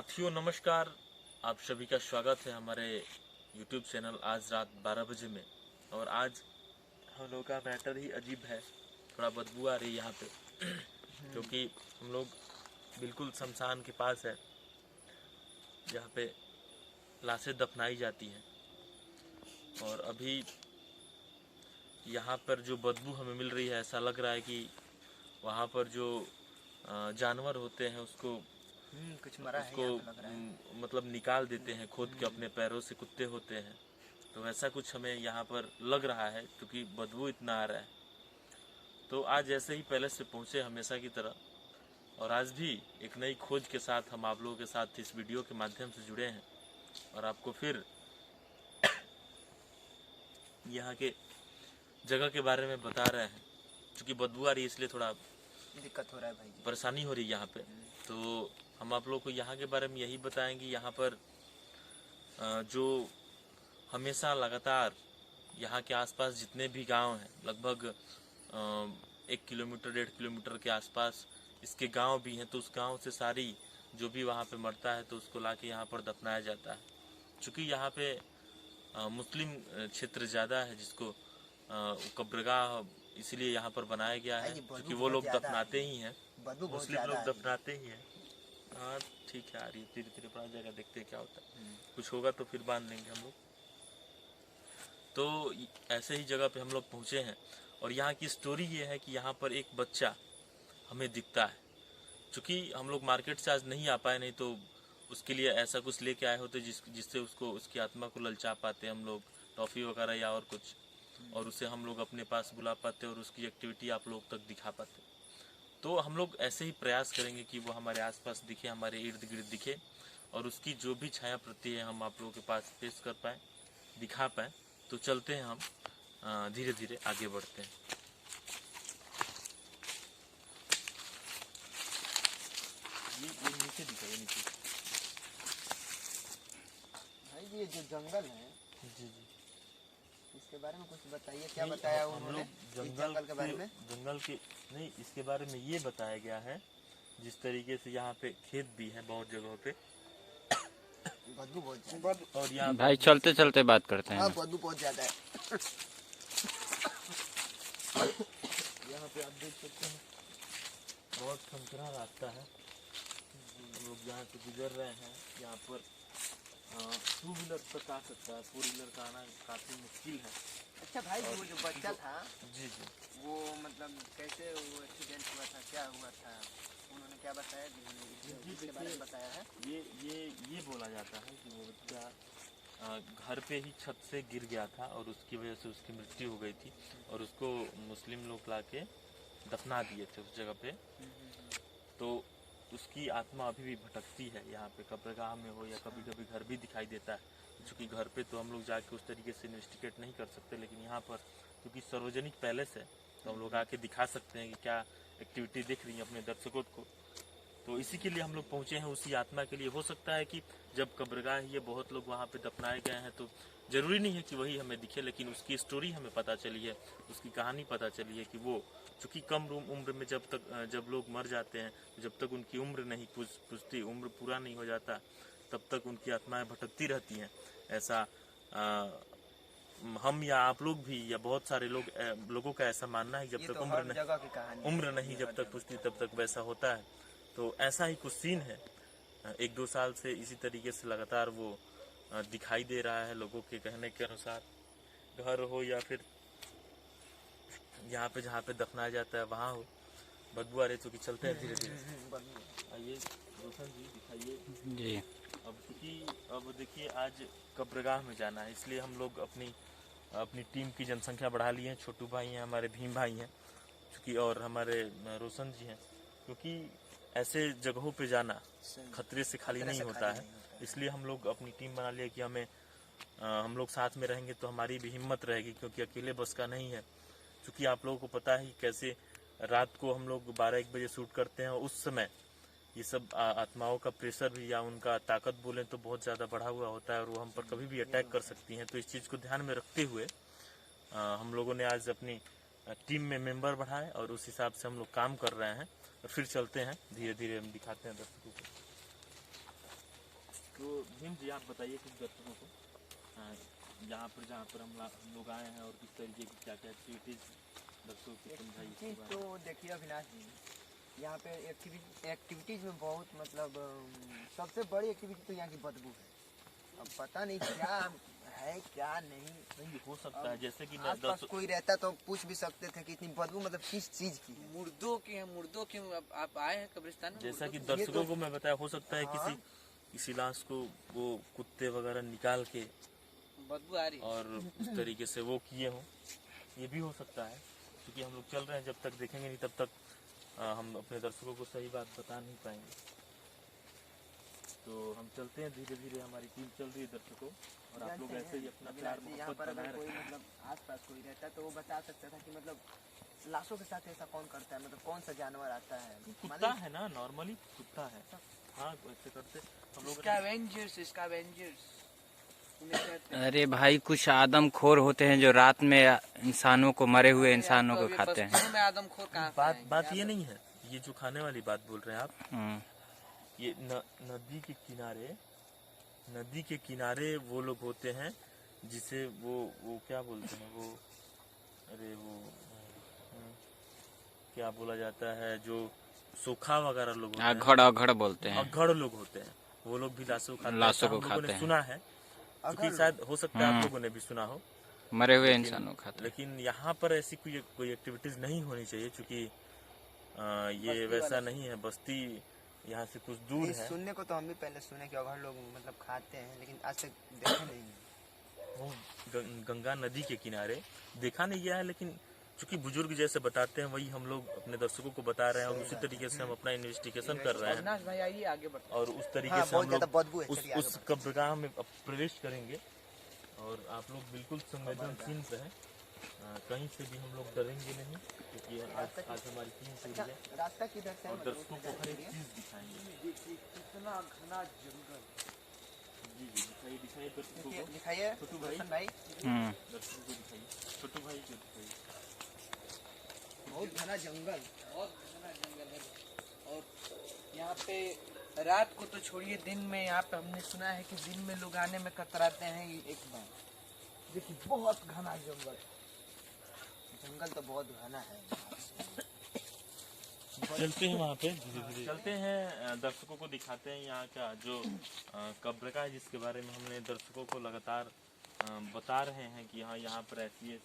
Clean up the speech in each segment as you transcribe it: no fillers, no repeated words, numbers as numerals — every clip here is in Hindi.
साथियों नमस्कार, आप सभी का स्वागत है हमारे YouTube चैनल आज रात 12 बजे में। और आज हम लोग का मैटर ही अजीब है, थोड़ा बदबू आ रही है यहाँ पे क्योंकि हम लोग बिल्कुल शमशान के पास है जहाँ पे लाशें दफनाई जाती हैं। और अभी यहाँ पर जो बदबू हमें मिल रही है, ऐसा लग रहा है कि वहाँ पर जो जानवर होते हैं उसको कुछ मरा है, यहाँ पे लग रहा है। मतलब निकाल देते हैं खोद के अपने पैरों से, कुत्ते होते हैं। तो ऐसा कुछ हमें यहाँ पर लग रहा है क्योंकि बदबू इतना आ रहा है। तो आज ऐसे ही पहले से पहुँचे हमेशा की तरह, और आज भी एक नई खोज के साथ हम आप लोगों के साथ इस वीडियो के माध्यम से जुड़े हैं और आपको फिर यहाँ के जगह के बारे में बता रहे हैं। क्योंकि बदबू आ रही है इसलिए थोड़ा दिक्कत हो रहा है भाई जी। परेशानी हो रही है यहाँ पे। तो हम आप लोग को यहाँ के बारे में यही बताएंगे। यहाँ पर जो हमेशा लगातार यहाँ के आसपास जितने भी गांव हैं, लगभग 1 किलोमीटर 1.5 किलोमीटर के आसपास इसके गांव भी हैं। तो उस गांव से सारी जो भी वहाँ पे मरता है तो उसको लाके यहाँ पर दफनाया जाता है। चूँकि यहाँ पे मुस्लिम क्षेत्र ज़्यादा है, जिसको कब्रगाह इसीलिए यहाँ पर बनाया गया है क्योंकि वो लोग दफनाते ही हैं, मुस्लिम लोग दफनाते ही हैं। हाँ ठीक है, आ रही है धीरे धीरे, बड़ा जगह देखते हैं क्या होता है। कुछ होगा तो फिर बांध लेंगे हम लोग। तो ऐसे ही जगह पे हम लोग पहुँचे हैं और यहाँ की स्टोरी ये है कि यहाँ पर एक बच्चा हमें दिखता है। चूँकि हम लोग मार्केट से आज नहीं आ पाए, नहीं तो उसके लिए ऐसा कुछ लेके आए होते जिससे उसको उसकी आत्मा को ललचा पाते हम लोग, टॉफ़ी वगैरह या और कुछ, और उसे हम लोग अपने पास बुला पाते और उसकी एक्टिविटी आप लोग तक दिखा पाते। तो हम लोग ऐसे ही प्रयास करेंगे कि वो हमारे आसपास दिखे, हमारे इर्द गिर्द दिखे, और उसकी जो भी छाया प्रति है हम आप लोगों के पास पेश कर पाएँ, दिखा पाएँ। तो चलते हैं हम धीरे धीरे आगे बढ़ते हैं। ये नीचे दिखाइए, नीचे भाई ये जो जंगल है, जी जी, इसके बारे में कुछ बताइए। क्या बताया उन्होंने जंगल के बारे में? जंगल के नहीं, इसके बारे में ये बताया गया है जिस तरीके से यहाँ पे खेत भी है बहुत जगहों पे, बदबू बहुत, और यहाँ भाई चलते चलते बात करते हैं। बदबू बहुत ज्यादा है। यहाँ पे आप देख सकते हैं बहुत खंखरा रास्ता है। हम लोग यहाँ से गुजर रहे हैं। यहाँ पर 2 व्हीलर तक आ सकता है, 4 व्हीलर का आना काफ़ी मुश्किल है। अच्छा भाई, वो जो बच्चा था जी जी, वो मतलब कैसे वो एक्सीडेंट हुआ था, क्या हुआ था, उन्होंने क्या बताया? इसके बारे में बताया है। ये बोला जाता है कि वो बच्चा घर पे ही छत से गिर गया था और उसकी वजह से उसकी मृत्यु हो गई थी, और उसको मुस्लिम लोग लाके दफना दिए थे उस जगह पे। तो उसकी आत्मा अभी भी भटकती है यहाँ पे, कब्रगाह में हो या कभी कभी घर भी दिखाई देता है। क्योंकि घर पे तो हम लोग जाके उस तरीके से इन्वेस्टिगेट नहीं कर सकते, लेकिन यहाँ पर क्योंकि सार्वजनिक पैलेस है तो हम लोग आके दिखा सकते हैं कि क्या एक्टिविटी दिख रही है अपने दर्शकों को। तो इसी के लिए हम लोग पहुँचे हैं, उसी आत्मा के लिए। हो सकता है कि जब कब्रगाह ये बहुत लोग वहाँ पे दफनाए गए हैं तो ज़रूरी नहीं है कि वही हमें दिखे, लेकिन उसकी स्टोरी हमें पता चली है, उसकी कहानी पता चली है कि वो चूँकि कम उम्र में जब लोग मर जाते हैं, जब तक उनकी उम्र नहीं पुजती, उम्र पूरा नहीं हो जाता, तब तक उनकी आत्माएं भटकती रहती हैं। ऐसा हम या आप लोग भी या बहुत सारे लोगों का ऐसा मानना है, जब तक उम्र नहीं जब तक पुजती तब तक वैसा होता है। तो ऐसा ही कुछ सीन है। 1-2 साल से इसी तरीके से लगातार वो दिखाई दे रहा है लोगों के कहने के अनुसार। घर हो या फिर यहाँ पे जहाँ पे दफनाया जाता है वहाँ हो। बदबू आ रही तो कि चलते हैं धीरे धीरे। आइए रोशन जी दिखाइए जी। अब क्योंकि अब देखिए आज कब्रगाह में जाना है, इसलिए हम लोग अपनी टीम की जनसंख्या बढ़ा ली है। छोटू भाई हैं, हमारे भीम भाई हैं चूँकि, और हमारे रोशन जी हैं। क्योंकि ऐसे जगहों पे जाना खतरे से खाली नहीं होता है, इसलिए हम लोग अपनी टीम बना लिया कि हम लोग साथ में रहेंगे तो हमारी भी हिम्मत रहेगी, क्योंकि अकेले बस का नहीं है। क्योंकि आप लोगों को पता ही कैसे रात को हम लोग 12-1 बजे शूट करते हैं, और उस समय ये सब आत्माओं का प्रेशर भी या उनका ताकत बोलें तो बहुत ज़्यादा बढ़ा हुआ होता है और वो हम पर कभी भी अटैक कर सकती हैं। तो इस चीज़ को ध्यान में रखते हुए हम लोगों ने आज अपनी टीम में मेंबर बढ़ाए और उस हिसाब से हम लोग काम कर रहे हैं। और फिर चलते हैं धीरे धीरे, हम दिखाते हैं दर्शकों को। तो भीम जी आप बताइए कुछ दर्शकों को जहाँ पर हम लोग आए हैं और किस तरीके की क्या क्या एक्टिविटीज दर्शकों को समझाइए इसके बारे तो देखिए अविनाश जी, यहाँ पे एक्टिविटीज में बहुत मतलब सबसे बड़ी एक्टिविटी तो यहाँ की बदबू है। अब पता नहीं क्या है क्या नहीं। नहीं हो सकता है जैसे कि मैं आसपास कोई रहता तो पूछ भी सकते थे कि इतनी बदबू मतलब किस चीज की है। मुर्दों के आप आए हैं कब्रिस्तान में? जैसा कि मुर्दों दर्शकों को मैं बताया, हो सकता है हाँ। किसी लाश को वो कुत्ते वगैरह निकाल के की बदबू आ रही है। और उस तरीके से वो किए हों, ये भी हो सकता है। क्योंकि हम लोग चल रहे हैं, जब तक देखेंगे नहीं तब तक हम अपने दर्शकों को सही बात बता नहीं पाएंगे। तो हम चलते हैं धीरे धीरे, हमारी टीम चल रही है दर्शकों, और आप लोग ऐसे ही अपना प्यार यहाँ मोहब्बत पर बनाए अगर कोई रखें। मतलब आसपास कोई रहता तो वो बता सकता था कि मतलब लाशों के साथ ऐसा कौन करता है, मतलब कौन सा जानवर आता है। कुत्ता है ना, नॉर्मली कुत्ता है। हाँ ऐसे करते हम लोग। स्कैवेंजर्स उन्हें कहते हैं। अरे भाई कुछ आदमखोर होते हैं जो रात में इंसानों को, मरे हुए इंसानों को खाते हैं। बस्तियों में आदमखोर कहाँ से आएंगे? बात ये नहीं है, ये जो खाने वाली बात बोल रहे हैं आप, ये नदी के किनारे वो लोग होते हैं जिसे वो क्या बोलते हैं, वो अरे वो क्या बोला जाता है, जो सोखा वगैरह लोग होते हैं, अघड़ बोलते हैं। अघड़ लोग होते हैं, वो लोग भी लाशों को खाते हैं। सुना है, क्योंकि शायद हो सकता है आप लोगों ने भी सुना हो, मरे हुए इंसानों को खाते हैं। लेकिन यहाँ पर ऐसी कोई एक्टिविटीज नहीं होनी चाहिए, क्योंकि ये वैसा नहीं है। बस्ती यहाँ से कुछ दूर है। सुनने को तो हम भी पहले सुने कि अगर लोग मतलब खाते हैं, लेकिन आज तक देखे नहीं है। वो गंगा नदी के किनारे देखा नहीं गया है, लेकिन चूंकि बुजुर्ग जैसे बताते हैं वही हम लोग अपने दर्शकों को बता रहे हैं, और उसी तरीके से हम अपना इन्वेस्टिगेशन कर रहे हैं, अविनाश भाई आइए आगे बढ़ते और उस तरीके से हम लोग बदबू है, चलिए आगे उस कब्रगाह में प्रवेश करेंगे। और आप लोग बिल्कुल संवेदनशील रहें, कहीं से भी हम लोग डरेंगे नहीं, क्योंकि आज हमारी टीम पूरी है, रास्ता किधर से है, और दर्शकों को हर एक चीज दिखाएंगे। कितना घना जंगल। जी दिखाइए दर्शकों को। दिखाइए छोटू भाई, दर्शकों को दिखाइए, छोटू भाई को दिखाइए। बहुत घना जंगल है। और यहाँ पे रात को तो छोड़िए, दिन में यहाँ पे हमने सुना है कि दिन में लोग आने में कतराते हैं। एक बार देखिए बहुत घना जंगल तो बहुत घना है। चलते हैं वहाँ पे धीरे धीरे चलते हैं, दर्शकों को दिखाते हैं यहाँ का जो कब्रगाह है, जिसके बारे में हमने दर्शकों को लगातार बता रहे हैं कि हाँ यहाँ पर ऐसी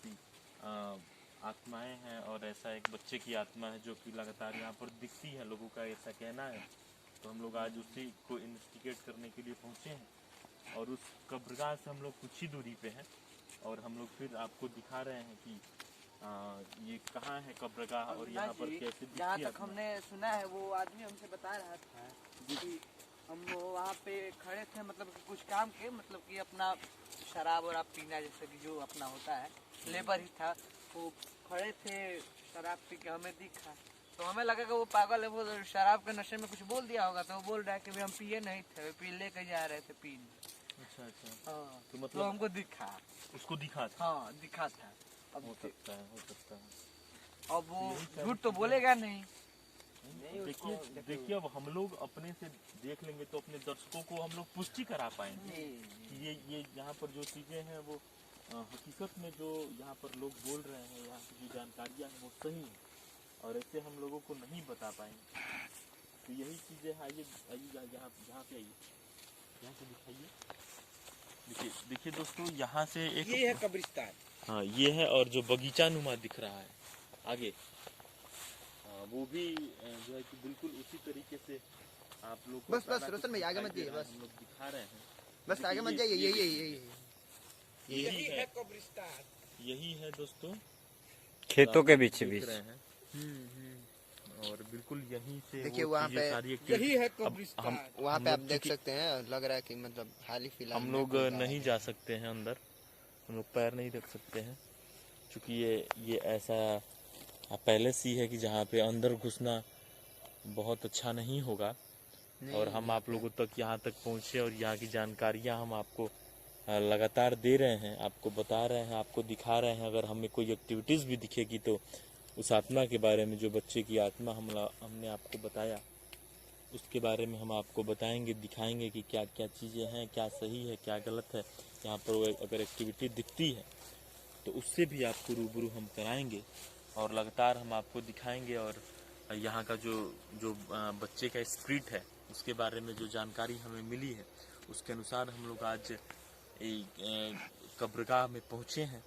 आत्माएं हैं, और ऐसा एक बच्चे की आत्मा है जो कि लगातार यहाँ पर दिखती है, लोगों का ऐसा कहना है। तो हम लोग आज उसी को इन्वेस्टिगेट करने के लिए पहुँचे हैं, और उस कब्रगाह से हम लोग कुछ ही दूरी पे हैं, और हम लोग फिर आपको दिखा रहे हैं कि ये कहाँ है कब्रगाह, और यहाँ पर कैसे दिखती जहाँ है तक हमने सुना है, वो आदमी हमसे बता रहा था कि हम वहाँ पे खड़े थे, मतलब कि कुछ काम के, मतलब कि अपना शराब और पीना, जैसे कि जो अपना होता है, लेबर ही था, वो खड़े थे शराब पी के, हमें दिखा तो हमें लगा कि वो पागल है, वो शराब के नशे में कुछ बोल दिया होगा, तो वो बोल रहा है कि हम पिए नहीं थे, पी लेके जा रहे थे पीने। अच्छा हाँ, तो मतलब तो हमको दिखा, उसको दिखा था। हाँ दिखा था। अब हो सकता है। अब वो झूठ तो बोलेगा नहीं। देखिए अब हम लोग अपने से देख लेंगे तो अपने दर्शकों को हम लोग पुष्टि करा पाएंगे कि ये यहाँ पर जो चीजें हैं वो हकीकत में जो यहाँ पर लोग बोल रहे हैं, यहाँ की जो जानकारियाँ हैं वो सही है, और ऐसे हम लोगों को नहीं बता पाएंगे। तो यही चीजें हैं। आइए यहाँ पे आइए, यहाँ से दिखाइए। देखिए दोस्तों, यहाँ से एक ये है कब्रिस्तान। हाँ ये है, और जो बगीचा नुमा दिख रहा है आगे, वो भी जो है कि बिल्कुल उसी तरीके से आप लोग बस रोशन भाई आगे मत जाइए, बस हम लोग दिखा रहे हैं, बस आगे मत जाइए। यही है कब्रिस्तान। यही है दोस्तों, खेतों के बीच देख बीच रहे हैं, और बिल्कुल यहीं से देखिए वो वहाँ चीजें पे सारी यही है अब कब्रिस्तान। वहाँ पे हम आप लोग देख चूंकि- सकते हैं, लग रहा है कि मतलब हाल ही फिलहाल हम में लोग कोई जा नहीं रहा जा सकते हैं अंदर, हम लोग पैर नहीं रख सकते हैं, क्योंकि ये ऐसा पहले से ही है कि जहाँ पे अंदर घुसना बहुत अच्छा नहीं होगा। नहीं, और हम आप लोगों तक यहाँ तक पहुँचे, और यहाँ की जानकारियाँ हम आपको लगातार दे रहे हैं, आपको बता रहे हैं, आपको दिखा रहे हैं। अगर हमें कोई एक्टिविटीज़ भी दिखेगी तो उस आत्मा के बारे में, जो बच्चे की आत्मा हमने आपको बताया, उसके बारे में हम आपको बताएंगे, दिखाएंगे कि क्या क्या चीज़ें हैं, क्या सही है, क्या गलत है। यहाँ पर अगर एक्टिविटी दिखती है तो उससे भी आपको रूबरू हम कराएंगे और लगातार हम आपको दिखाएंगे। और यहाँ का जो जो बच्चे का स्पिरिट है उसके बारे में जो जानकारी हमें मिली है उसके अनुसार हम लोग आज कब्रगाह में पहुँचे हैं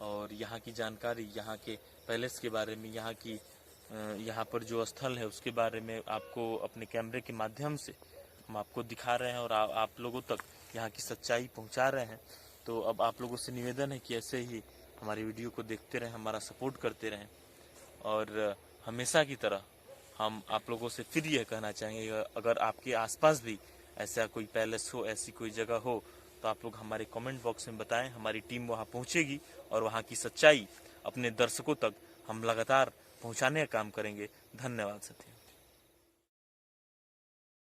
और यहाँ की जानकारी, यहाँ के पैलेस के बारे में, यहाँ पर जो स्थल है उसके बारे में आपको अपने कैमरे के माध्यम से हम आपको दिखा रहे हैं और आप लोगों तक यहाँ की सच्चाई पहुँचा रहे हैं। तो अब आप लोगों से निवेदन है कि ऐसे ही हमारी वीडियो को देखते रहें, हमारा सपोर्ट करते रहें। और हमेशा की तरह हम आप लोगों से फिर यह कहना चाहेंगे, अगर आपके आसपास भी ऐसा कोई पैलेस हो, ऐसी कोई जगह हो, तो आप लोग हमारे कमेंट बॉक्स में बताएं। हमारी टीम वहां पहुंचेगी और वहां की सच्चाई अपने दर्शकों तक हम लगातार पहुंचाने का काम करेंगे। धन्यवाद साथियों।